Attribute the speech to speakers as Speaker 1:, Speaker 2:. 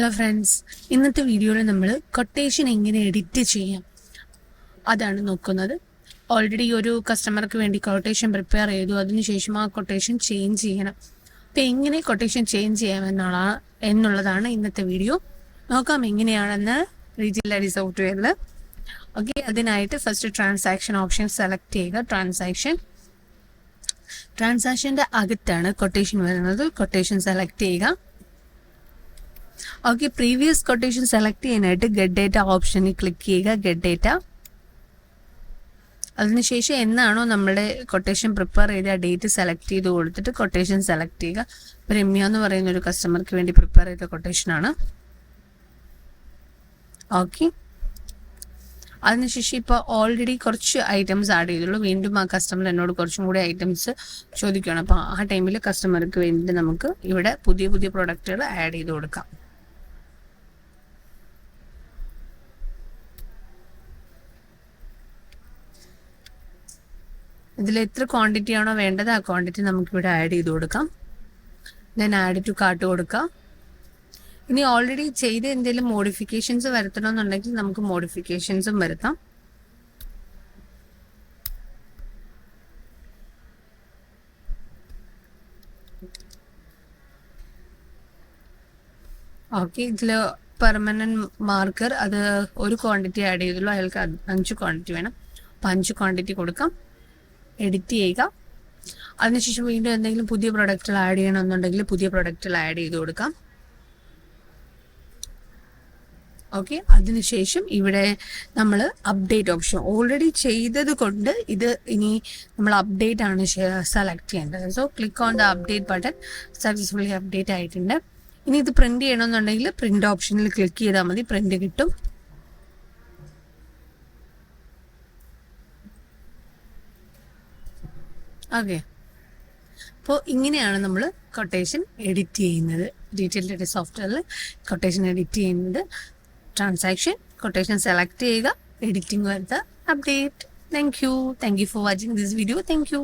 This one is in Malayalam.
Speaker 1: ഹലോ ഫ്രണ്ട്സ്, ഇന്നത്തെ വീഡിയോയിൽ നമ്മൾ കൊട്ടേഷൻ എങ്ങനെ എഡിറ്റ് ചെയ്യാം അതാണ് നോക്കുന്നത്. ഓൾറെഡി ഒരു കസ്റ്റമർക്ക് വേണ്ടി കൊട്ടേഷൻ പ്രിപ്പയർ ചെയ്തു, അതിനുശേഷം ആ കൊട്ടേഷൻ ചേഞ്ച് ചെയ്യണം. അപ്പോൾ എങ്ങനെ കൊട്ടേഷൻ ചേഞ്ച് എന്നുള്ളതാണ് ഇന്നത്തെ വീഡിയോ. നോക്കാം എങ്ങനെയാണെന്ന് റീജിയൽ ഐഡി സോഫ്റ്റ്വെയറിൽ. ഓക്കെ, അതിനായിട്ട് ഫസ്റ്റ് ട്രാൻസാക്ഷൻ ഓപ്ഷൻ സെലക്ട് ചെയ്യുക. ട്രാൻസാക്ഷൻ്റെ അകത്താണ് കൊട്ടേഷൻ വരുന്നത്. കൊട്ടേഷൻ സെലക്ട് ചെയ്യുക. ഓക്കെ, പ്രീവിയസ് കൊട്ടേഷൻ സെലക്ട് ചെയ്യാനായിട്ട് ഗെറ്റ് ഡേറ്റ ഓപ്ഷനിൽ ക്ലിക്ക് ചെയ്യുക. ഗെറ്റ് ഡേറ്റ, അതിനുശേഷം എന്നാണോ നമ്മുടെ കൊട്ടേഷൻ പ്രിപ്പയർ ചെയ്ത ഡേറ്റ് സെലക്ട് ചെയ്ത് കൊടുത്തിട്ട് കൊട്ടേഷൻ സെലക്ട് ചെയ്യുക. രമ്യ എന്ന് പറയുന്ന ഒരു കസ്റ്റമർക്ക് വേണ്ടി പ്രിപ്പയർ ചെയ്ത കൊട്ടേഷനാണ്. ഓക്കെ, അതിനുശേഷം ഇപ്പോൾ ഓൾറെഡി കുറച്ച് ഐറ്റംസ് ആഡ് ചെയ്തുള്ളൂ. വീണ്ടും ആ കസ്റ്റമർ എന്നോട് കുറച്ചും കൂടി ഐറ്റംസ് ചോദിക്കുകയാണ്. അപ്പോൾ ആ ടൈമിൽ കസ്റ്റമർക്ക് വേണ്ടി നമുക്ക് ഇവിടെ പുതിയ പുതിയ പ്രൊഡക്റ്റുകൾ ആഡ് ചെയ്ത് കൊടുക്കാം. ഇതിൽ എത്ര ക്വാണ്ടിറ്റി ആണോ വേണ്ടത് ആ ക്വാണ്ടിറ്റി നമുക്കിവിടെ ആഡ് ചെയ്ത് കൊടുക്കാം. ദെൻ ആഡ് ടു കാർട്ട് കൊടുക്കാം. ഇനി ഓൾറെഡി ചെയ്ത് എന്തെങ്കിലും മോഡിഫിക്കേഷൻസ് വരുത്തണമെന്നുണ്ടെങ്കിൽ നമുക്ക് മോഡിഫിക്കേഷൻസും വരുത്താം. ഓക്കെ, ഇതിൽ പെർമനന്റ് മാർക്കർ അത് ഒരു ക്വാണ്ടിറ്റി ആഡ് ചെയ്തുള്ളൂ, അയാൾക്ക് 5 ക്വാണ്ടിറ്റി വേണം. അപ്പം 5 ക്വാണ്ടിറ്റി കൊടുക്കാം. എഡിറ്റ് ചെയ്യുക. അതിനുശേഷം വീണ്ടും എന്തെങ്കിലും പുതിയ പ്രൊഡക്റ്റുകൾ ആഡ് ചെയ്യണമെന്നുണ്ടെങ്കിൽ പുതിയ പ്രൊഡക്റ്റുകൾ ആഡ് ചെയ്ത് കൊടുക്കാം. ഓക്കെ, അതിനുശേഷം ഇവിടെ നമ്മൾ അപ്ഡേറ്റ് ഓപ്ഷൻ ഓൾറെഡി ചെയ്തത് കൊണ്ട് ഇത് ഇനി നമ്മൾ അപ്ഡേറ്റ് ആണ് സെലക്ട് ചെയ്യേണ്ടത്. So click on the update button. Successfully update ആയിട്ടുണ്ട്. ഇനി ഇത് പ്രിന്റ് ചെയ്യണമെന്നുണ്ടെങ്കിൽ പ്രിന്റ് ഓപ്ഷനിൽ ക്ലിക്ക് ചെയ്താൽ മതി, പ്രിന്റ് കിട്ടും. ഓക്കെ, അപ്പോൾ ഇങ്ങനെയാണ് നമ്മൾ കൊട്ടേഷൻ എഡിറ്റ് ചെയ്യുന്നത്. ഡീറ്റെയിൽ ഡേറ്റ സോഫ്റ്റ്വെയറിൽ കൊട്ടേഷൻ എഡിറ്റ് ചെയ്യുന്നത്. ട്രാൻസാക്ഷൻ കൊട്ടേഷൻ സെലക്ട് ചെയ്യുക, എഡിറ്റിംഗ് വരുത്തുക, update. Thank you for watching this video. Thank you.